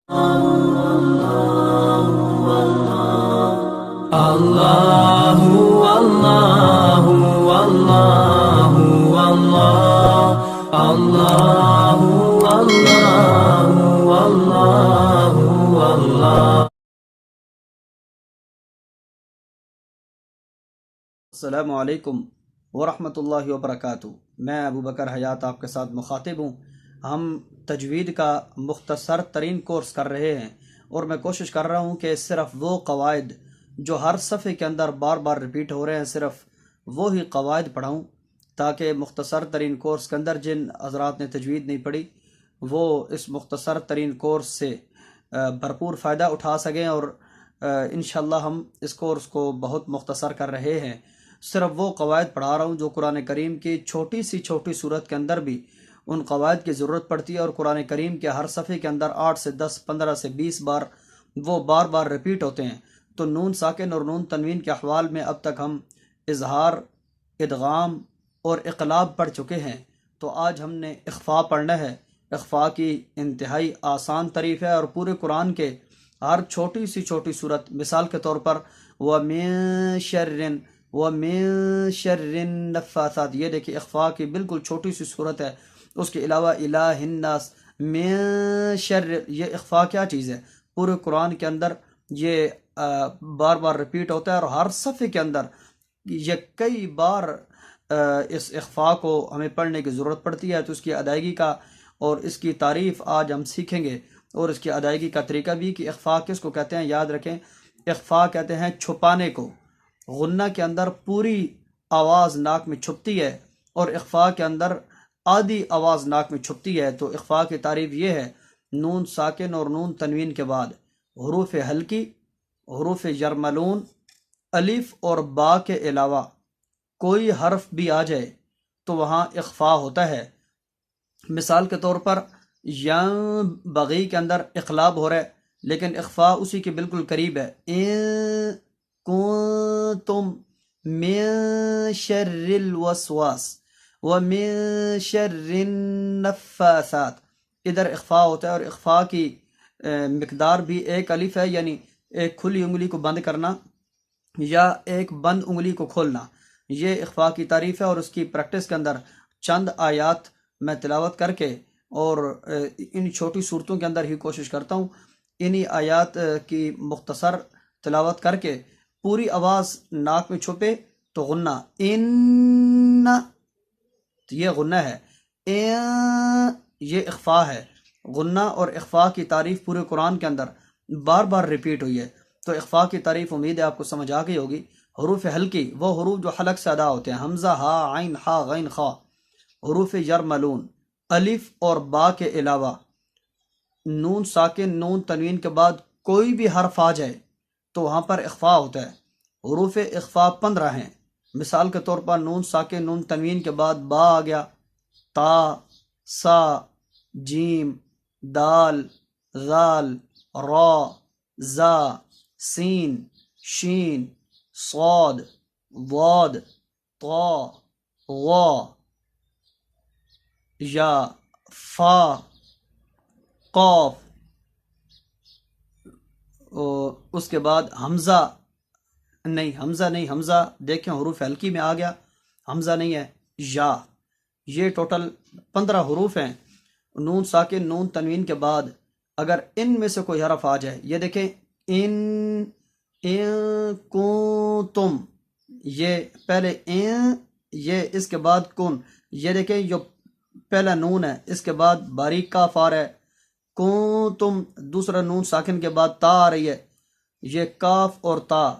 Allahu Allahu Allahu Allah Allahu Allahu Allahu Allah. السلام علیکم ورحمۃ اللہ وبرکاتہ۔ میں ابو بکر حیات آپ کے ساتھ مخاطب ہوں۔ ہم تجوید کا مختصر ترین کورس کر رہے ہیں اور میں کوشش کر رہا ہوں کہ صرف وہ قواعد جو ہر صفحے کے اندر بار بار ریپیٹ ہو رہے ہیں صرف وہی قواعد پڑھاؤں، تاکہ مختصر ترین کورس کے اندر جن حضرات نے تجوید نہیں پڑھی وہ اس مختصر ترین کورس سے بھرپور فائدہ اٹھا سکیں۔ اور انشاءاللہ ہم اس کورس کو بہت مختصر کر رہے ہیں۔ صرف وہ قواعد پڑھا رہا ہوں جو قرآن کریم کی چھوٹی سی چھوٹی صورت کے اندر بھی ان قواعد کی ضرورت پڑتی ہے، اور قرآن کریم کے ہر صفحے کے اندر 8 سے 10 15 سے 20 بار وہ بار بار ریپیٹ ہوتے ہیں۔ تو نون ساکن اور نون تنوین کے احوال میں اب تک ہم اظہار، ادغام اور اقلاب پڑھ چکے ہیں، تو آج ہم نے اخفاء پڑھنا ہے۔ اخفاء کی انتہائی آسان طریق ہے، اور پورے قرآن کے ہر چھوٹی سی چھوٹی صورت، مثال کے طور پر وَمِن شَرٍ وَمِن شَرٍ النَّفَّاثَاتِ، یہ دیکھیے اخفاء کی بالکل چھوٹی سی صورت ہے۔ اس کے علاوہ الہ الناس، من شر، یہ اخفاء کیا چیز ہے؟ پورے قرآن کے اندر یہ بار بار ریپیٹ ہوتا ہے، اور ہر صفحے کے اندر یہ کئی بار اس اخفاء کو ہمیں پڑھنے کی ضرورت پڑتی ہے۔ تو اس کی ادائیگی کا اور اس کی تعریف آج ہم سیکھیں گے، اور اس کی ادائیگی کا طریقہ بھی کہ اخفاء کس کو کہتے ہیں۔ یاد رکھیں، اخفاء کہتے ہیں چھپانے کو۔ غنہ کے اندر پوری آواز ناک میں چھپتی ہے، اور اخفاء کے اندر آدھی آواز ناک میں چھپتی ہے۔ تو اخفاء کی تعریف یہ ہے، نون ساکن اور نون تنوین کے بعد حروف ہلکی، حروف یرملون، الف اور با کے علاوہ کوئی حرف بھی آ جائے تو وہاں اخفاء ہوتا ہے۔ مثال کے طور پر بغی کے اندر اقلاب ہو رہا ہے، لیکن اخفاء اسی کے بالکل قریب ہے۔ ان کنتم من شر الوسواس ومن شر النفاثات، ادھر اخفاء ہوتا ہے، اور اخفاء کی مقدار بھی ایک الف ہے، یعنی ایک کھلی انگلی کو بند کرنا یا ایک بند انگلی کو کھولنا، یہ اخفاء کی تعریف ہے۔ اور اس کی پریکٹس کے اندر چند آیات میں تلاوت کر کے، اور ان چھوٹی صورتوں کے اندر ہی کوشش کرتا ہوں انہی آیات کی مختصر تلاوت کر کے پوری آواز ناک میں چھپے تو غنہ ان، تو یہ غنہ ہے۔ یہ اخفاء ہے۔ غنہ اور اخفاء کی تعریف پورے قرآن کے اندر بار بار ریپیٹ ہوئی ہے۔ تو اخفاء کی تعریف امید ہے آپ کو سمجھ آ گئی ہوگی۔ حروف ہلکی، وہ حروف جو حلق سے ادا ہوتے ہیں، حمزہ، ہا، عین، ہا، غین، خا۔ حروف یرملون، الف اور با کے علاوہ نون ساکن نون تنوین کے بعد کوئی بھی حرف آ جائے تو وہاں پر اخفاء ہوتا ہے۔ حروف اخفاء 15 ہیں۔ مثال کے طور پر نون ساکن نون تنوین کے بعد با آ گیا، تا، سا، جیم، دال، ذال، را، زا، سین، شین، صاد، ضاد، طا، غا، یا، فا، قاف، اس کے بعد حمزہ نہیں، حمزہ دیکھیں حروف ہلکی میں آ گیا، حمزہ نہیں ہے، یا۔ یہ ٹوٹل 15 حروف ہیں۔ نون ساکن نون تنوین کے بعد اگر ان میں سے کوئی حرف آ جائے، یہ دیکھیں ان کنتم، یہ پہلے ان، یہ اس کے بعد کن، یہ دیکھیں جو پہلا نون ہے اس کے بعد باریک کاف آ رہا ہے، کنتم، دوسرا نون ساکن کے بعد تا آ رہی ہے، یہ کاف اور تا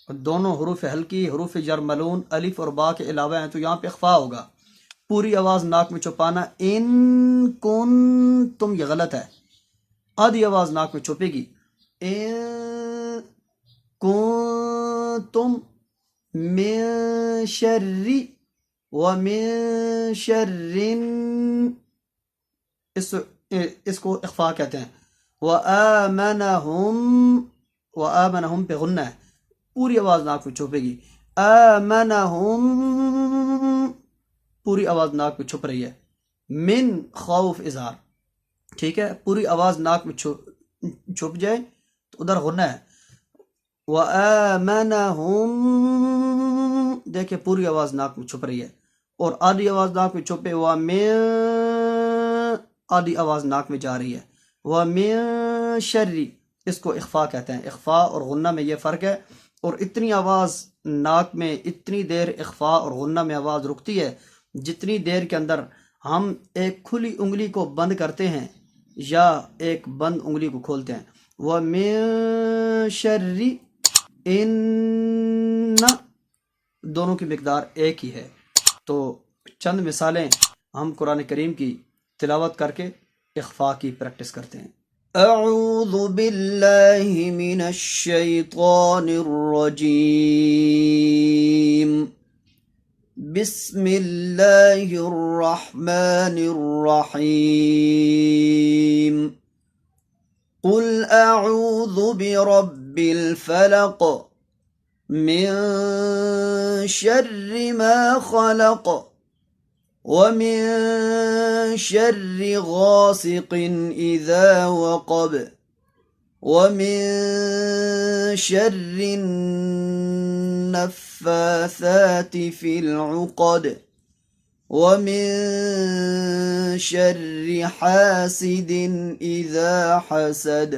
دونوں حروف ہلکی، حروف یرملون، الف اور با کے علاوہ ہیں، تو یہاں پہ اخفاء ہوگا۔ پوری آواز ناک میں چھپانا، ان کنتم، یہ غلط ہے، آدھی آواز ناک میں چھپے گی۔ ان کنتم من شر ومن شر، اس کو اخفاء کہتے ہیں۔ وآمنہم پہ غنہ ہے، پوری آواز ناک میں چھپے گی۔ آمنہم، پوری آواز ناک میں چھپ رہی ہے۔ من خوف اظہار، ٹھیک ہے، پوری آواز ناک میں چھپ جائے تو ادھر غنہ ہے. وَآمَنَهُمْ، دیکھیں پوری آواز ناک میں چھپ رہی ہے، اور آدھی آواز ناک میں چھپے وَمِن، آدھی آواز ناک میں جا رہی ہے. وَمِن شَرِّ، اس کو اخفا کہتے ہیں. اخفا اور غنہ میں یہ فرق ہے. اور اتنی آواز ناک میں اتنی دیر اخفا اور غنہ میں آواز رکتی ہے جتنی دیر کے اندر ہم ایک کھلی انگلی کو بند کرتے ہیں یا ایک بند انگلی کو کھولتے ہیں. وَمِن شَرِّ ان، دونوں کی مقدار ایک ہی ہے. تو چند مثالیں ہم قرآن کریم کی تلاوت کر کے اخفا کی پریکٹس کرتے ہیں. اعوذ باللہ من الشیطان الرجیم، بسم اللہ الرحمن الرحیم. قل اعوذ برب الفلق من شر ما خلق ومن شر غاسق اذا وقب ومن شر النفاثات في العقد ومن شر حاسد اذا حسد.